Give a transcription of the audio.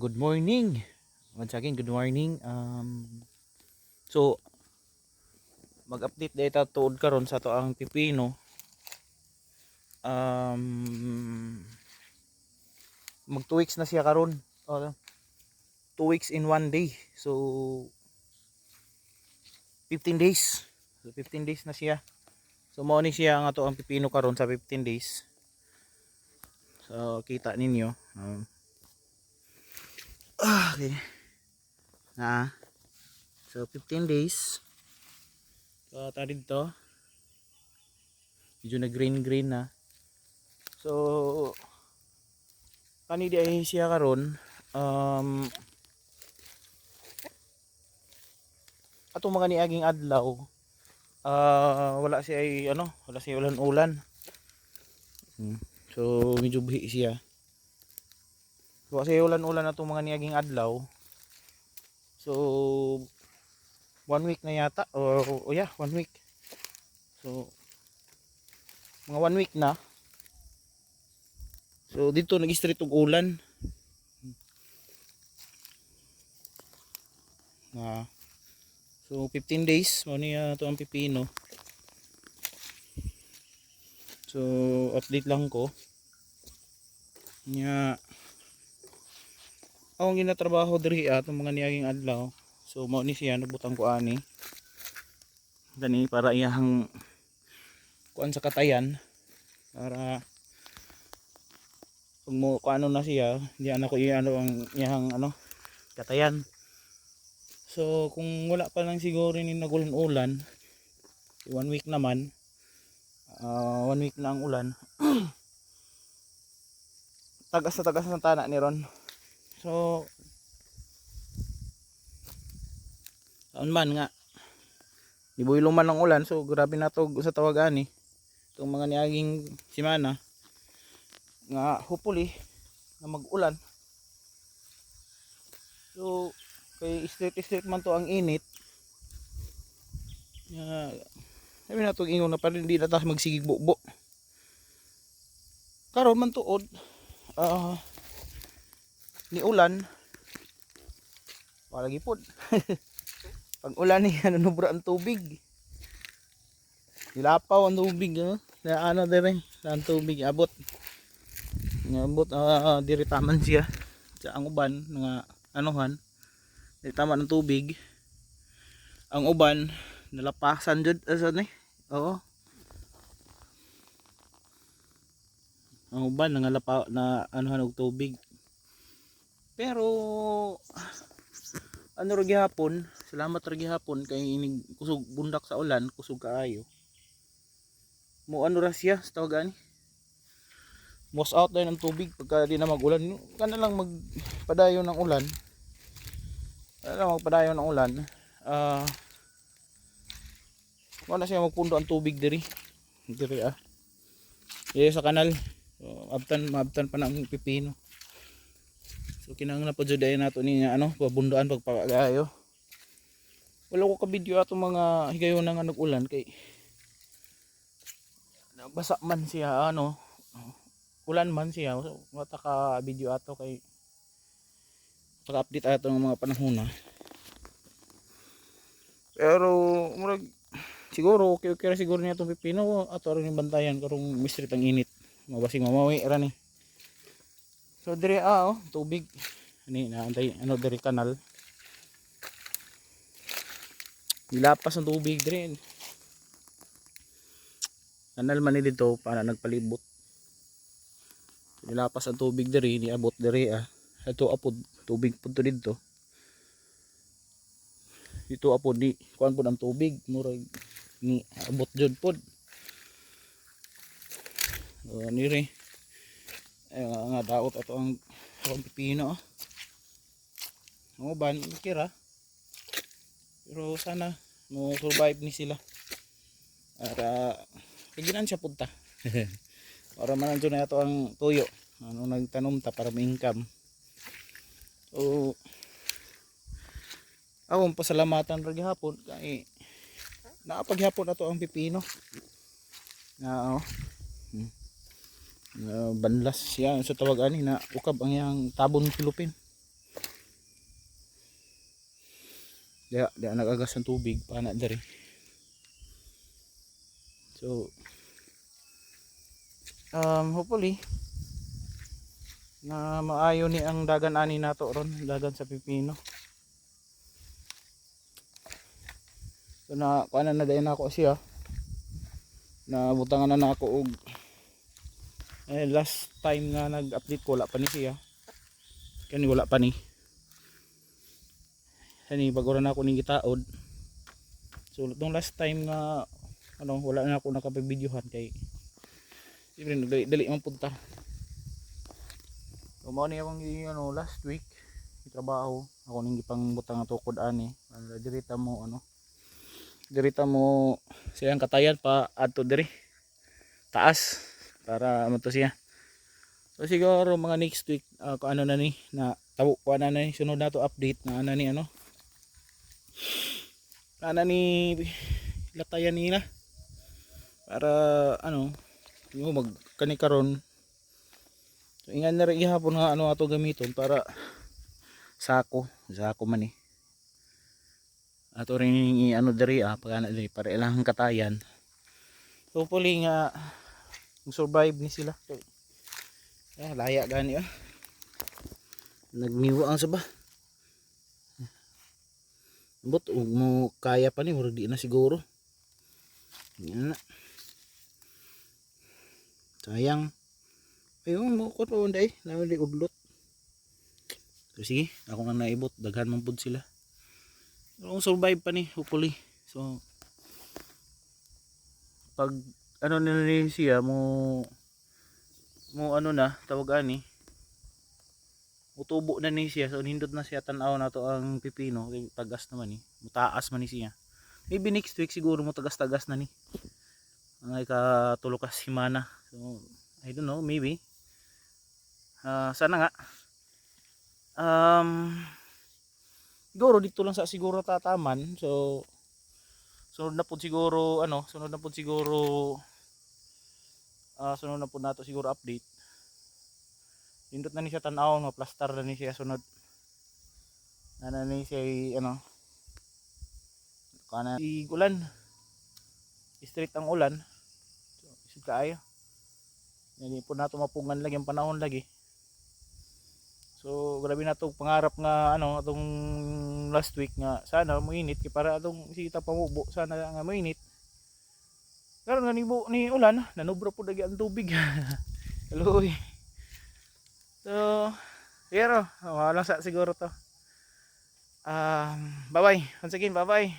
Good morning. Once again, good morning. So mag-update data tuod karon sa to ang pipino. Mag 2 weeks na siya karon. 2 weeks in 1 day. So 15 days. So 15 days na siya. So mao ni siya nga to ang pipino karon sa 15 days. So kita ninyo. Okay. So 15 days. So tadi dito. Medyo na green na. So kani di ay siya karon atong mga niaging adlaw wala siya ay wala siya ulan-ulan. So medyo buhi siya. So kasi ulan-ulan atong mga niaging adlaw. So 1 week na yata or 1 week. So mga 1 week na. So dito nag-street og ulan. So 15 days mo niya to ang pipino. So update lang ko. Nya akong ginatrabaho diri atong mga niaging adlaw. So mao ni siya nabutang ko ani. Gani para iyahang kuan sa katayan para pag mo kuano na siya, di ana ko ang iyahang katayan. So kung wala pa lang siguro ni nagulan-ulan, 1 week naman, 1 week na ang ulan. tagas na tana ni ron. So taon man nga nibuilo man ng ulan, so grabe na to sa tawagan ni itong mga niaging simana nga hopefully na mag-ulan. So kay straight man to ang init. Sabi na itong ingon na pa rin, hindi na tayo magsigig bukbo. Karon man tuod ni ulan wala gipod. Pag ulan ni nubra ang tubig. Nilapaw ang tubig na dire ang tubig abot. Abot diri taman siya sa ang uban nga anuhan. Diri tama ng tubig. Ang uban nalapasan jud asa ni. Oo. Ang uban nangalapa na anuhan og tubig. Pero ra gihapon, salamat ra gihapon kay inig kusog bundak sa ulan, kusog kaayo. Mo ra siya sa tawagan. Most out dahil ng tubig pagka di na mag-ulan. Kana lang magpadayon ng ulan. Magpadayon ng ulan. Wala siya magpundo ang tubig diri. Sa kanal. Maabtan pa ng pipino. So kinahanglan po jud ay nato niya pabunduan pagpagayo. Wala ko ka video ato mga higayon nga nag-ulan kay basa man siya ulan man siya. So wata ka video ato kay pag-update ato ng mga panahon na. Pero murag siguro okay siguro niya itong pipino ato rin yung bantayan karong mistrit ang init. Mabasing mamawi ra ni. So dire tubig ani naantay dire kanal. Nilapas ang tubig dire. Kanal man ni dito para nagpalibot. Nilapas ang tubig dire niabot dire Ito apod tubig pud to didto. Dito apod di kuan pud ang tubig murag ni abot jud pod. Nire nga daot ato ang pipino. Ang uban kira. Pero sana mo survive ni sila. Para kaginan siya punta. Para mananjo na ato ang tuyo. Nagtanom ta para ma-income. So akong pasalamatan ra gihapon kay naapaghapon ato ang pipino. Banlas siya sa tawag ani na ukab ang yang tabon Pilupin. Di nagagas ng tubig pana diri. So hopefully na maayo ni ang dagan ani nato ron, dagan sa pipino. So na kuan na dayon ako siya. Na butangan na ako og last time nga nag-update ko wala pa ni siya. Kani wala pa ni. Kani bago ra na ako ning gitaod. So tong last time nga wala na ako nakapag-videohan kay siyempre dali man punta. So mao ni akong last week trabaho ako ning gipang butang nga tukod ani. Dirita mo siyang katayan pa adto diri taas para mo to siya. So siguro mga next week kung ano na ni na tabo ko na ni sunod na to update na ana ni latayan nila para magkani karon. So ingan na rin ihapon nga ato gamiton para sako man ni. Ato rin diri pagana diri para ilang katayan. Hopefully nga survive ni sila. So, laya gani nagniwa ang saba. But mo kaya pa ni murag di na siguro. Yan na. Sayang. Ayun mo ko pa unday, namin di udlot. So sige, ako nga naibot, daghan man pud sila. Kung survive pa ni, hopefully. So pag ni siya mo tawag ani utubo na ni siya, so nindot na siya tan-aw na to ang pipino kay tagas naman ni mutaas man ni siya. Maybe next week siguro mo tagas-tagas na ni ang ikatulo ka semana. So I don't know, maybe sana nga siguro dito lang sa siguro tataman. So sunod na po siguro sunod na po nato siguro update. Pindot na ni siya tan-aw, plastar na ni siya sunod. Ana ni siya kana ulan. Straight ang ulan. So isip kaayo. Hindi po nato mapungan lagi ang panahon lagi. So grabe na to pangarap nga atong last week nga sana moinit kay para atong sita pamubo sana nga moinit. Karon nga ni ulan nanubra po dagi ang tubig. Hello. So pero wala sa siguro to. Bye bye once again, bye bye.